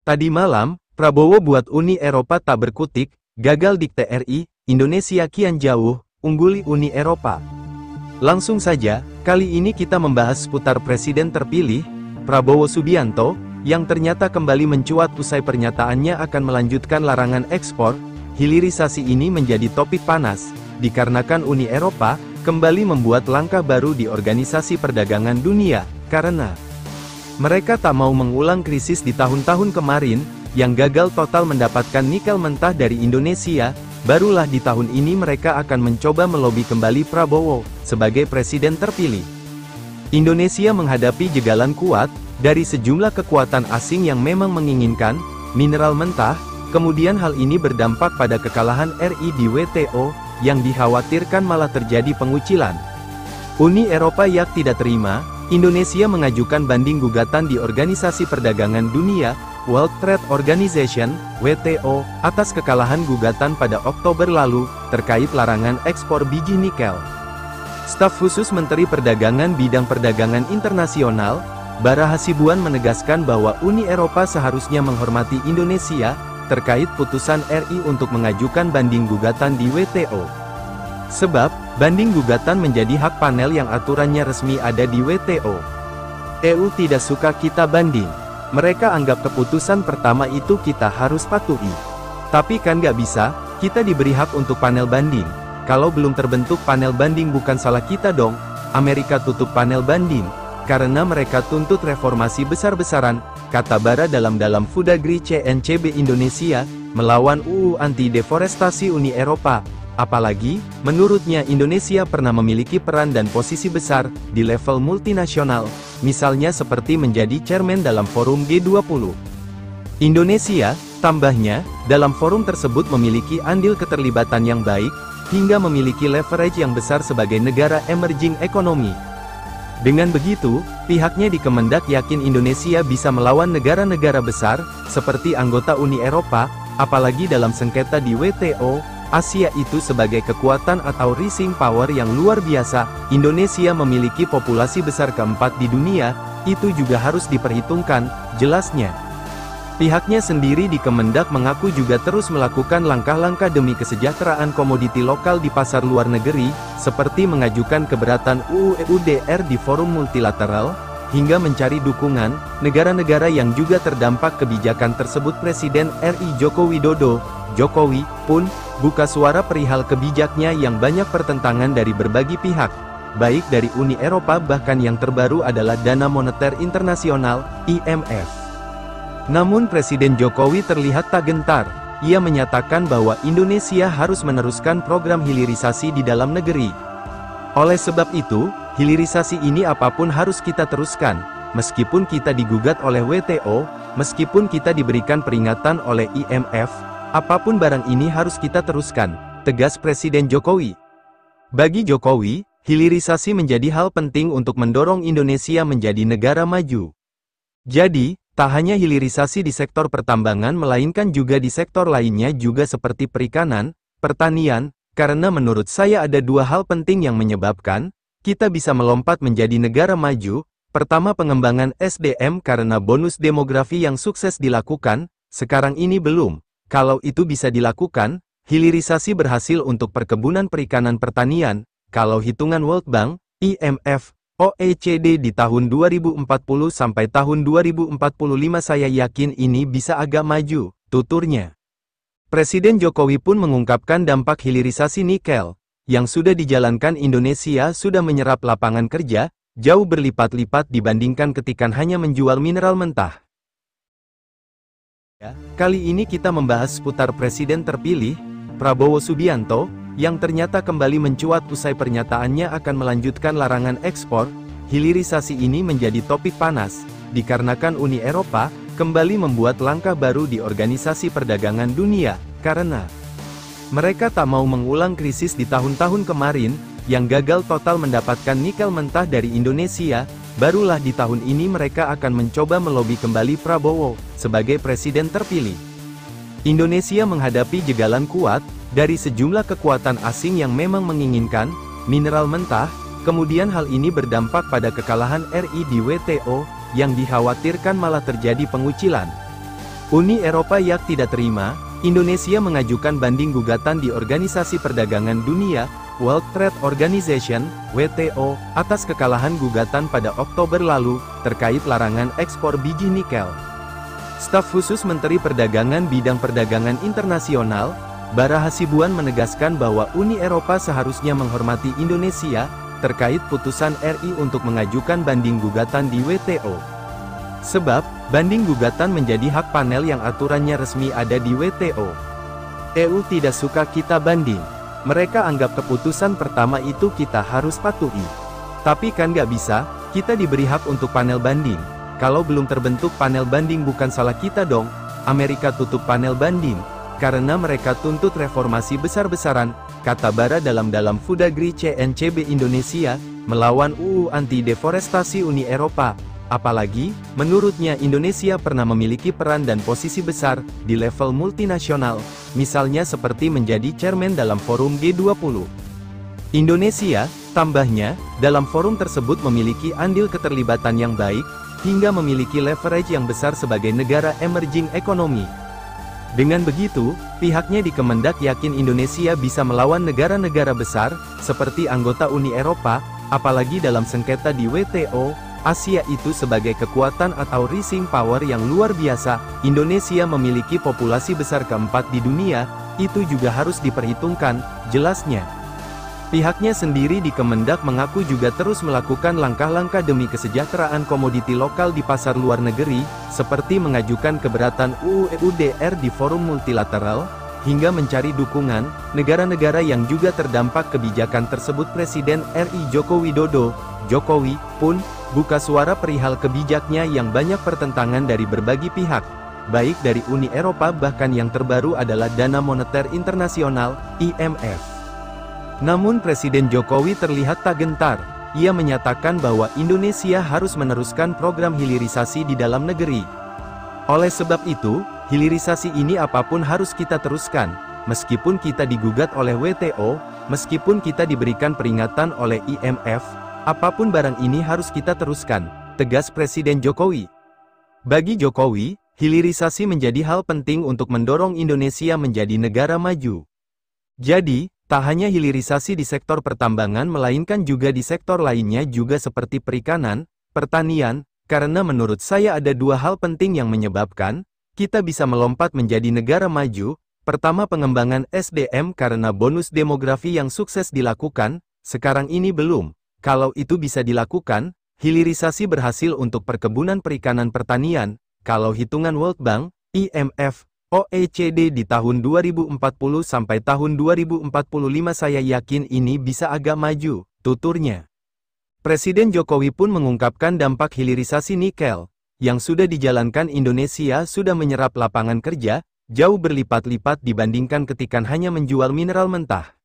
Tadi malam, Prabowo buat Uni Eropa tak berkutik, gagal dikte RI, Indonesia kian jauh, ungguli Uni Eropa. Langsung saja, kali ini kita membahas seputar Presiden terpilih, Prabowo Subianto, yang ternyata kembali mencuat usai pernyataannya akan melanjutkan larangan ekspor. Hilirisasi ini menjadi topik panas, dikarenakan Uni Eropa, kembali membuat langkah baru di Organisasi Perdagangan Dunia, karena mereka tak mau mengulang krisis di tahun-tahun kemarin, yang gagal total mendapatkan nikel mentah dari Indonesia. Barulah di tahun ini mereka akan mencoba melobi kembali Prabowo, sebagai presiden terpilih. Indonesia menghadapi jegalan kuat, dari sejumlah kekuatan asing yang memang menginginkan mineral mentah, kemudian hal ini berdampak pada kekalahan RI di WTO, yang dikhawatirkan malah terjadi pengucilan. Uni Eropa yang tidak terima, Indonesia mengajukan banding gugatan di Organisasi Perdagangan Dunia, World Trade Organization, WTO, atas kekalahan gugatan pada Oktober lalu, terkait larangan ekspor biji nikel. Staf khusus Menteri Perdagangan Bidang Perdagangan Internasional, Bara Hasibuan menegaskan bahwa Uni Eropa seharusnya menghormati Indonesia, terkait putusan RI untuk mengajukan banding gugatan di WTO. Sebab, banding gugatan menjadi hak panel yang aturannya resmi ada di WTO. EU tidak suka kita banding. Mereka anggap keputusan pertama itu kita harus patuhi. Tapi kan gak bisa, kita diberi hak untuk panel banding. Kalau belum terbentuk panel banding bukan salah kita dong. Amerika tutup panel banding, karena mereka tuntut reformasi besar-besaran, kata Bara dalam Food Agri CNCB Indonesia, melawan UU anti-deforestasi Uni Eropa. Apalagi, menurutnya Indonesia pernah memiliki peran dan posisi besar, di level multinasional, misalnya seperti menjadi chairman dalam forum G20. Indonesia, tambahnya, dalam forum tersebut memiliki andil keterlibatan yang baik, hingga memiliki leverage yang besar sebagai negara emerging economy. Dengan begitu, pihaknya di Kemendak yakin Indonesia bisa melawan negara-negara besar, seperti anggota Uni Eropa, apalagi dalam sengketa di WTO, Asia itu sebagai kekuatan atau rising power yang luar biasa. Indonesia memiliki populasi besar keempat di dunia, itu juga harus diperhitungkan, jelasnya. Pihaknya sendiri di Kemendak mengaku juga terus melakukan langkah-langkah demi kesejahteraan komoditi lokal di pasar luar negeri, seperti mengajukan keberatan UU EUDR di forum multilateral, hingga mencari dukungan negara-negara yang juga terdampak kebijakan tersebut. Presiden RI Joko Widodo, Jokowi, pun buka suara perihal kebijaknya yang banyak pertentangan dari berbagai pihak, baik dari Uni Eropa bahkan yang terbaru adalah Dana Moneter Internasional, IMF. Namun Presiden Jokowi terlihat tak gentar. Ia menyatakan bahwa Indonesia harus meneruskan program hilirisasi di dalam negeri. Oleh sebab itu, hilirisasi ini apapun harus kita teruskan, meskipun kita digugat oleh WTO, meskipun kita diberikan peringatan oleh IMF, apapun barang ini harus kita teruskan, tegas Presiden Jokowi. Bagi Jokowi, hilirisasi menjadi hal penting untuk mendorong Indonesia menjadi negara maju. Jadi, tak hanya hilirisasi di sektor pertambangan melainkan juga di sektor lainnya juga seperti perikanan, pertanian, karena menurut saya ada dua hal penting yang menyebabkan kita bisa melompat menjadi negara maju. Pertama, pengembangan SDM karena bonus demografi yang sukses dilakukan, sekarang ini belum. Kalau itu bisa dilakukan, hilirisasi berhasil untuk perkebunan perikanan pertanian. Kalau hitungan World Bank, IMF, OECD di tahun 2040 sampai tahun 2045 saya yakin ini bisa agak maju, tuturnya. Presiden Jokowi pun mengungkapkan dampak hilirisasi nikel, yang sudah dijalankan. Indonesia sudah menyerap lapangan kerja, jauh berlipat-lipat dibandingkan ketika hanya menjual mineral mentah. Kali ini kita membahas seputar Presiden terpilih, Prabowo Subianto, yang ternyata kembali mencuat usai pernyataannya akan melanjutkan larangan ekspor. Hilirisasi ini menjadi topik panas, dikarenakan Uni Eropa, kembali membuat langkah baru di Organisasi Perdagangan Dunia, karena mereka tak mau mengulang krisis di tahun-tahun kemarin, yang gagal total mendapatkan nikel mentah dari Indonesia. Barulah di tahun ini mereka akan mencoba melobi kembali Prabowo, sebagai presiden terpilih. Indonesia menghadapi jegalan kuat, dari sejumlah kekuatan asing yang memang menginginkan mineral mentah, kemudian hal ini berdampak pada kekalahan RI di WTO, yang dikhawatirkan malah terjadi pengucilan. Uni Eropa yang tidak terima, Indonesia mengajukan banding gugatan di Organisasi Perdagangan Dunia, World Trade Organization, WTO, atas kekalahan gugatan pada Oktober lalu, terkait larangan ekspor biji nikel. Staf khusus Menteri Perdagangan Bidang Perdagangan Internasional, Bara Hasibuan menegaskan bahwa Uni Eropa seharusnya menghormati Indonesia, terkait putusan RI untuk mengajukan banding gugatan di WTO. Sebab, banding gugatan menjadi hak panel yang aturannya resmi ada di WTO. EU tidak suka kita banding. Mereka anggap keputusan pertama itu kita harus patuhi. Tapi kan nggak bisa, kita diberi hak untuk panel banding. Kalau belum terbentuk panel banding bukan salah kita dong. Amerika tutup panel banding, karena mereka tuntut reformasi besar-besaran, kata Bara dalam Food Agri CNCB Indonesia, melawan UU anti-deforestasi Uni Eropa. Apalagi, menurutnya Indonesia pernah memiliki peran dan posisi besar, di level multinasional, misalnya seperti menjadi chairman dalam forum G20. Indonesia, tambahnya, dalam forum tersebut memiliki andil keterlibatan yang baik, hingga memiliki leverage yang besar sebagai negara emerging economy. Dengan begitu, pihaknya di Kemendak yakin Indonesia bisa melawan negara-negara besar, seperti anggota Uni Eropa, apalagi dalam sengketa di WTO, Asia itu sebagai kekuatan atau rising power yang luar biasa. Indonesia memiliki populasi besar keempat di dunia, itu juga harus diperhitungkan, jelasnya. Pihaknya sendiri di Kemendak mengaku juga terus melakukan langkah-langkah demi kesejahteraan komoditi lokal di pasar luar negeri, seperti mengajukan keberatan UU EUDR di forum multilateral, hingga mencari dukungan negara-negara yang juga terdampak kebijakan tersebut. Presiden RI Joko Widodo, Jokowi, pun buka suara perihal kebijaknya yang banyak pertentangan dari berbagai pihak, baik dari Uni Eropa bahkan yang terbaru adalah Dana Moneter Internasional, IMF. Namun Presiden Jokowi terlihat tak gentar. Ia menyatakan bahwa Indonesia harus meneruskan program hilirisasi di dalam negeri. Oleh sebab itu, hilirisasi ini apapun harus kita teruskan, meskipun kita digugat oleh WTO, meskipun kita diberikan peringatan oleh IMF, apapun barang ini harus kita teruskan, tegas Presiden Jokowi. Bagi Jokowi, hilirisasi menjadi hal penting untuk mendorong Indonesia menjadi negara maju. Jadi, tak hanya hilirisasi di sektor pertambangan melainkan juga di sektor lainnya juga seperti perikanan, pertanian, karena menurut saya ada dua hal penting yang menyebabkan kita bisa melompat menjadi negara maju. Pertama, pengembangan SDM karena bonus demografi yang sukses dilakukan, sekarang ini belum. Kalau itu bisa dilakukan, hilirisasi berhasil untuk perkebunan perikanan pertanian. Kalau hitungan World Bank, IMF, OECD di tahun 2040 sampai tahun 2045 saya yakin ini bisa agak maju, tuturnya. Presiden Jokowi pun mengungkapkan dampak hilirisasi nikel, yang sudah dijalankan. Indonesia sudah menyerap lapangan kerja, jauh berlipat-lipat dibandingkan ketika hanya menjual mineral mentah.